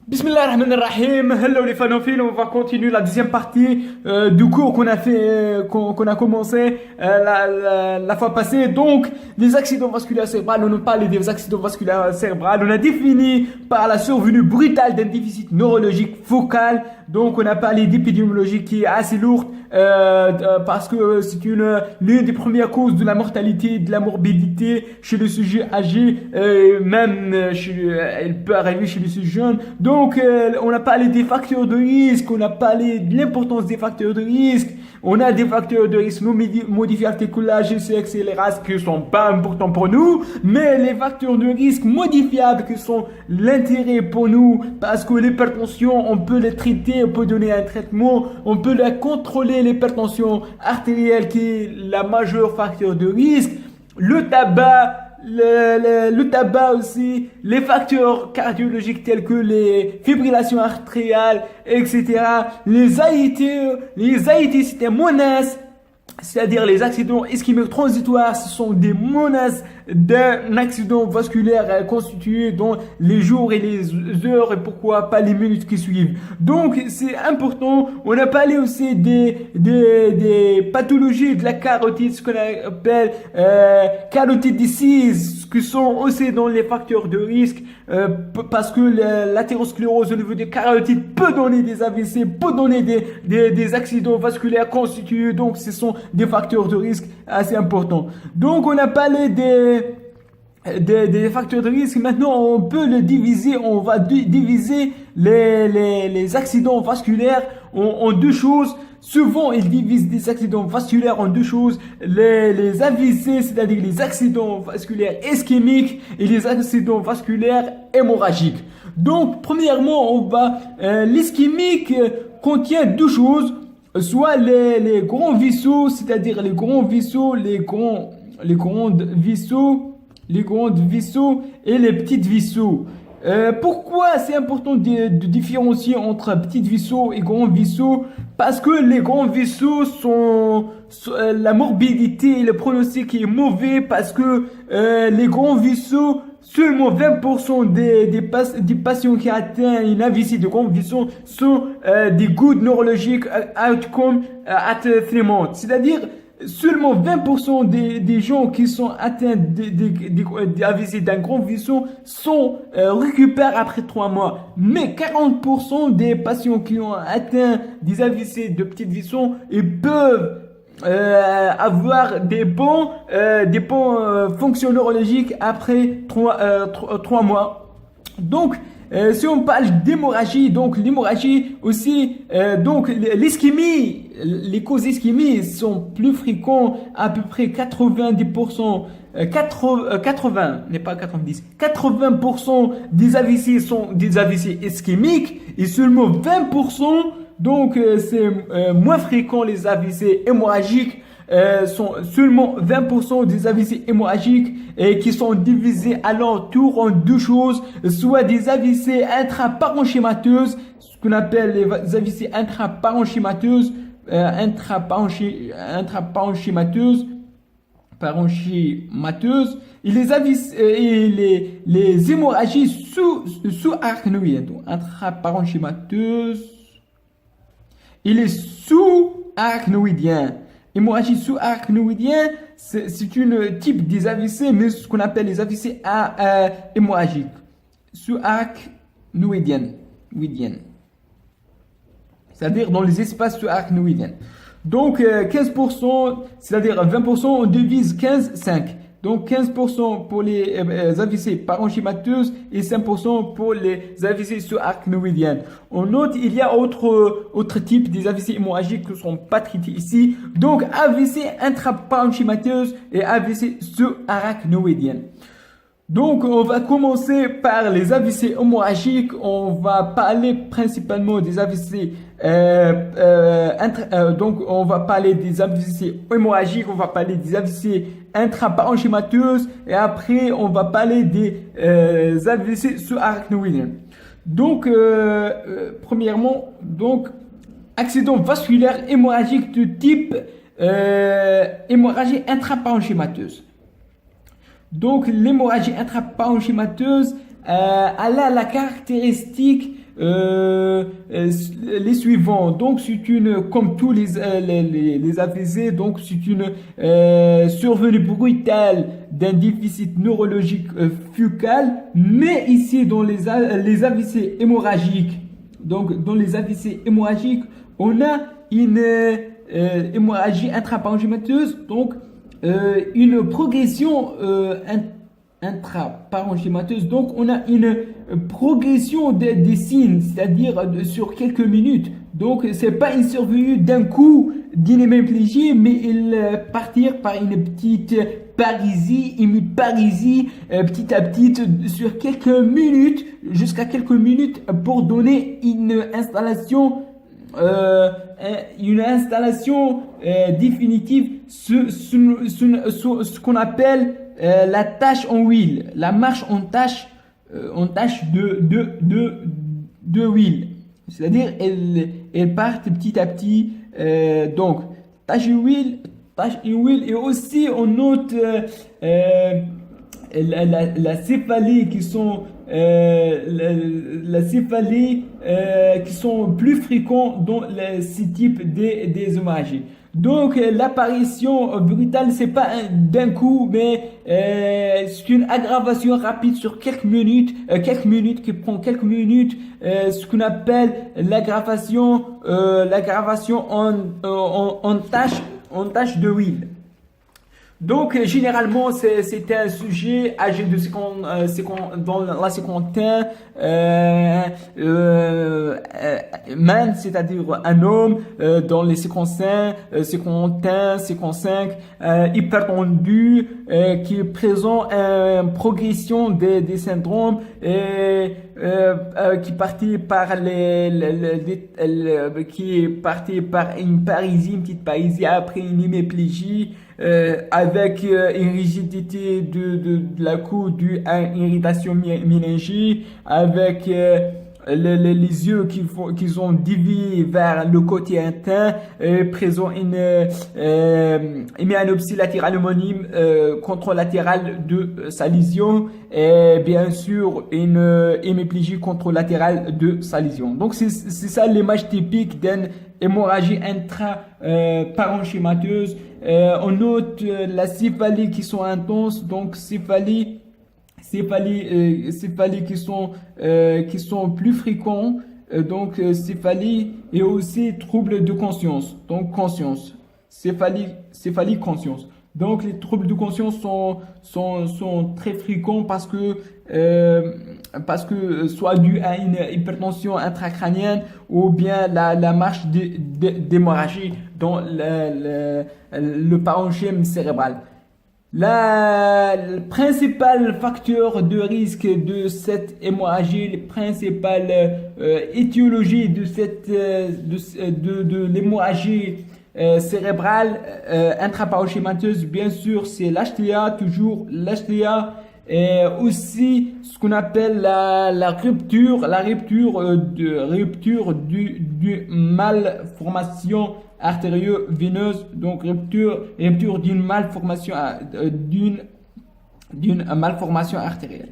Bismillahirrahmanirrahim. Hello les fanophiles, on va continuer la deuxième partie du cours qu'on a fait, qu'on a commencé la fois passée. Donc, les accidents vasculaires cérébraux, on a parlé des accidents vasculaires cérébraux, on a défini par la survenue brutale d'un déficit neurologique focal. Donc, on a parlé d'épidémiologie qui est assez lourde parce que c'est l'une des premières causes de la mortalité, de la morbidité chez le sujet âgé, elle peut arriver chez le sujet jeune. Donc, on a parlé des facteurs de risque, on a parlé de l'importance des facteurs de risque. On a des facteurs de risque non modifiables tels que l'âge, le sexe et les races qui sont pas importants pour nous, mais les facteurs de risque modifiables qui sont l'intérêt pour nous parce que l'hypertension, on peut les traiter, on peut donner un traitement, on peut la contrôler, l'hypertension artérielle qui est la majeure facteur de risque, le tabac, le tabac aussi, les facteurs cardiologiques tels que les fibrillations artérielles, etc. Les AIT, c'est des menaces, c'est-à-dire les accidents ischémiques transitoires, ce sont des menaces d'un accident vasculaire constitué dans les jours et les heures et pourquoi pas les minutes qui suivent. Donc c'est important. On a parlé aussi des pathologies de la carotide, ce qu'on appelle carotid disease, qui sont aussi dans les facteurs de risque parce que l'athérosclérose au niveau des carotides peut donner des AVC, peut donner des accidents vasculaires constitués. Donc ce sont des facteurs de risque assez importants. Donc on a parlé des facteurs de risque. Maintenant on peut le diviser, on va diviser les accidents vasculaires en deux choses. Souvent, ils divisent des accidents vasculaires en deux choses. Les AVC, c'est-à-dire les accidents vasculaires ischémiques et les accidents vasculaires hémorragiques. Donc, premièrement, l'ischémique contient deux choses. Soit les grands vaisseaux, c'est-à-dire les grands vaisseaux, les grandes vaisseaux et les petites vaisseaux. Pourquoi c'est important de différencier entre petits vaisseaux et grands vaisseaux? Parce que les grands vaisseaux la morbidité et le pronostic est mauvais parce que les grands vaisseaux, seulement 20% des patients qui atteignent une AVC de grands vaisseaux sont des good neurologic outcome at 3 months. C'est-à-dire seulement 20% des gens qui sont atteints d'AVC d'un grand vaisseau récupèrent après 3 mois. Mais 40% des patients qui ont atteint des AVC de petites vaisseaux, ils peuvent avoir des bons fonctions neurologiques après 3 mois. Donc, si on parle d'hémorragie, donc l'hémorragie aussi, donc l'ischémie, les causes d'ischémie sont plus fréquentes, à peu près 90%, 80, n'est pas 90, 80% des AVC sont des AVC ischémiques et seulement 20%, donc c'est moins fréquent les AVC hémorragiques. Sont seulement 20% des AVC hémorragiques qui sont divisés à l'entour en deux choses, soit des AVC intraparenchymateuses, ce qu'on appelle les AVC intraparenchymateuses, parenchymateuses, et les AVC et les hémorragies sous-arachnoïdes, intraparenchymateuses et les sous-arachnoïdiens. Hémorragie sous-arachnoïdienne, c'est une type des AVC, mais ce qu'on appelle les AVC hémorragiques. Sous-arachnoïdiennes. C'est-à-dire dans les espaces sous-arachnoïdiens. Donc 15%, c'est-à-dire 20%, on divise 15, 5. Donc 15% pour les AVC parenchymateuses et 5% pour les AVC sous-arachnoïdiennes. On note il y a autre type des AVC hémorragiques qui ne sont pas traités ici. Donc AVC intraparenchymateuse et AVC sous-arachnoïdienne. Donc on va commencer par les AVC hémorragiques. On va parler principalement des AVC donc on va parler des AVC hémorragiques, on va parler des AVC intraparenchymateuses et après on va parler des AVC sous-arachnoïdiens. Donc premièrement, donc accident vasculaire hémorragique de type hémorragie intraparenchymateuse. Donc l'hémorragie intraparenchymateuse elle a la caractéristique les suivants. Donc, c'est une, comme tous les AVC, donc c'est une survenue brutale d'un déficit neurologique focal, mais ici dans les AVC hémorragiques, donc dans les AVC hémorragiques, on a une hémorragie intraparenchymateuse, donc une progression intraparenchymateuse, donc on a une progression des signes, c'est-à-dire sur quelques minutes. Donc c'est pas une survenue d'un coup d'une hémiplégie, mais il partir par une petite parésie, hémiparésie, petit à petit sur quelques minutes, jusqu'à quelques minutes pour donner une installation définitive, ce qu'on appelle la tâche en huile, la marche en tâche de huile. C'est-à-dire, elle part petit à petit. Donc, tâche en huile, et aussi on note la céphalie qui sont la céphalie qui sont plus fréquents dans ces types des hémorragies. Donc l'apparition brutale, c'est pas d'un coup, mais c'est une aggravation rapide sur quelques minutes qui prend quelques minutes, ce qu'on appelle l'aggravation en tache de huile. Donc, généralement, c'est un sujet âgé de dans la cinquantaine, man, c'est-à-dire un homme, dans les 55, hypertendu, qui présente une progression des syndromes, qui partit par qui est parti par une parésie, une petite parésie, après une hémiplégie, avec une rigidité de la cou due à une irritation méningée, avec les yeux qui sont déviés vers le côté interne, présent une hémianopsie latérale homonyme contralatérale de sa lésion, et bien sûr une hémiplégie contralatérale de sa lésion. Donc c'est ça l'image typique d'une hémorragie intraparenchymateuse. On note la céphalie qui sont intenses, donc céphalie qui sont plus fréquents, donc céphalie, et aussi troubles de conscience, donc conscience, céphalie conscience. Donc les troubles de conscience sont très fréquents parce que soit dû à une hypertension intracrânienne ou bien la marche d'hémorragie dans le parenchyme cérébral. Le principal facteur de risque de cette hémorragie, la principale étiologie de l'hémorragie cérébrale intraparenchymateuse, bien sûr, c'est l'HTA, toujours l'HTA, et aussi ce qu'on appelle la rupture du malformation artério-veineuse, donc rupture d'une malformation artérielle.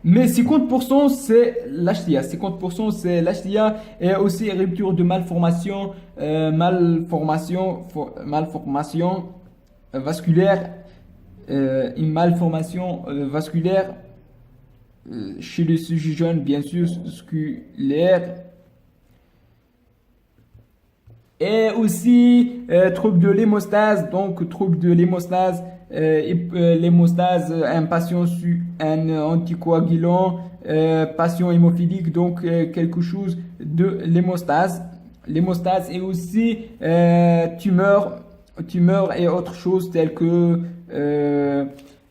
Mais 50% c'est l'HTA, et aussi rupture de malformation vasculaire, une malformation vasculaire chez les sujets jeunes, bien sûr, vasculaire. Et aussi trouble de l'hémostase, donc trouble de l'hémostase, l'hémostase, un patient sur un anticoagulant, patient hémophilique, donc quelque chose de l'hémostase. L'hémostase et aussi tumeur et autres choses telles que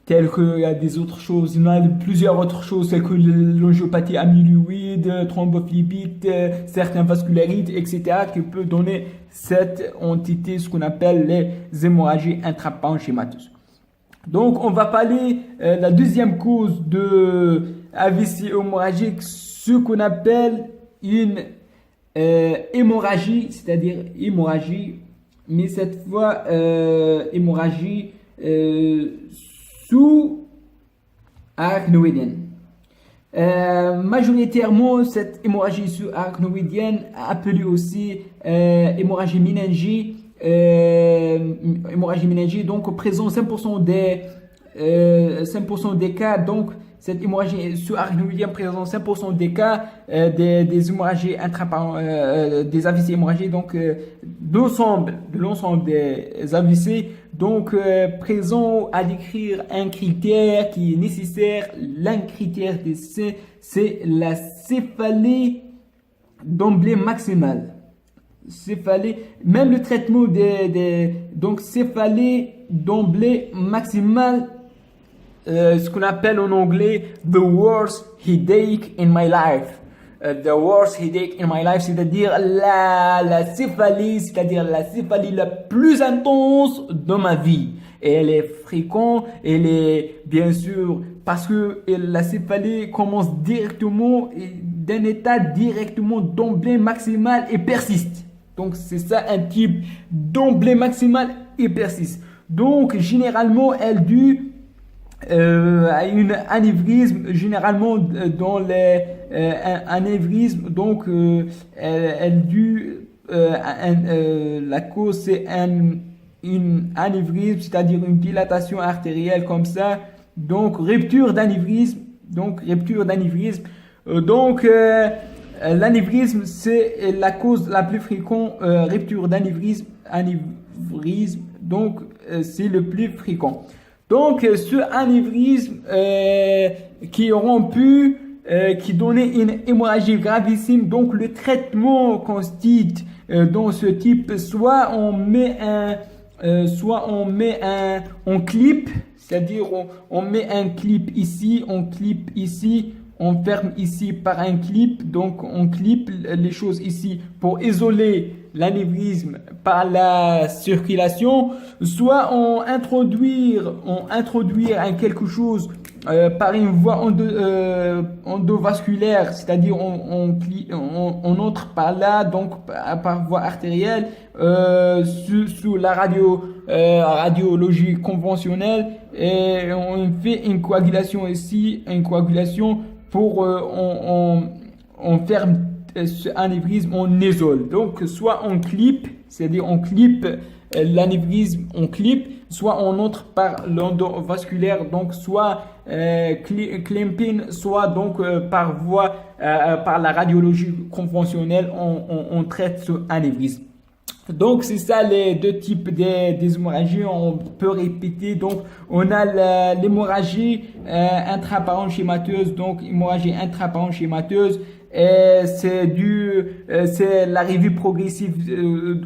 il y a des autres choses, il y en a plusieurs autres choses, telles que l'angiopathie amyloïde, thrombophlébites, certains vascularites, etc., qui peut donner cette entité, ce qu'on appelle les hémorragies intraparenchymateuses. Donc, on va parler la deuxième cause de AVC hémorragique, ce qu'on appelle une hémorragie, c'est-à-dire hémorragie, mais cette fois hémorragie sous-arachnoïdienne. Majoritairement, cette hémorragie subarachnoïdienne, appelée aussi hémorragie méningée, donc présente 5% des cas, donc cette hémorragie subarachnoïdienne présente 5% des cas des hémorragies des AVC hémorragiques, donc de l'ensemble des AVC, donc présent à décrire un critère qui est nécessaire. L'un critère c'est la céphalée d'emblée maximale. Même le traitement donc céphalée d'emblée maximale, ce qu'on appelle en anglais the worst headache in my life. The worst headache in my life, c'est-à-dire la céphalie, la plus intense dans ma vie. Et elle est fréquente, elle est bien sûr parce que la céphalie commence directement d'un état directement d'emblée maximale et persiste. Donc c'est ça un type d'emblée maximale et persiste. Donc généralement elle due à une anévrisme, généralement dans les anévrismes, donc elle due la cause c'est une anévrisme, c'est-à-dire une dilatation artérielle comme ça, donc rupture d'anévrisme, l'anévrisme c'est la cause la plus fréquente, rupture d'anévrisme, donc c'est le plus fréquent. Donc, ce anévrisme qui qui donnait une hémorragie gravissime, donc le traitement consiste dans ce type, soit on met on clip, c'est-à-dire on met un clip ici, on ferme ici par un clip, donc on clip les choses ici pour isoler l'anévrisme par la circulation, soit on introduire quelque chose par une voie endovasculaire, c'est-à-dire on entre par là, donc par voie artérielle, sous la radiologie conventionnelle, et on fait une coagulation ici, pour on ferme ce anévrisme, on isole. Donc soit on clip, c'est-à-dire on clip l'anévrisme, soit on entre par l'endovasculaire, donc soit clamping, soit donc par la radiologie conventionnelle, on traite ce anévrisme. Donc c'est ça les deux types des hémorragies, on peut répéter. Donc on a l'hémorragie intraparenchémateuse, donc hémorragie intraparenchémateuse, c'est l'arrivée progressive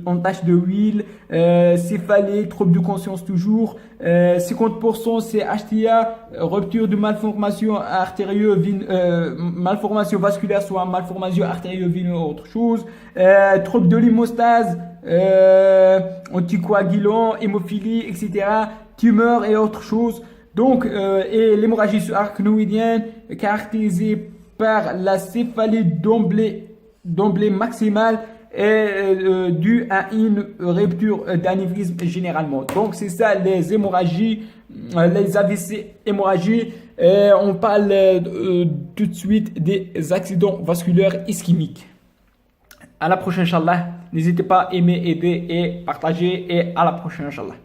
en tache de huile, céphalée, trouble de conscience toujours, 50% c'est HTA, rupture de malformation malformation vasculaire, soit malformation artério-veineuse ou autre chose, trouble de l'hémostase, anticoagulant, hémophilie, etc., tumeur et autre chose. Donc, et l'hémorragie subarachnoïdienne caractérisée par la céphalie d'emblée maximale est due à une rupture d'anévrisme généralement. Donc c'est ça les hémorragies, les AVC hémorragies. On parle tout de suite des accidents vasculaires ischémiques. À la prochaine, Inch'Allah. N'hésitez pas à aimer, aider et partager. Et à la prochaine, Inch'Allah.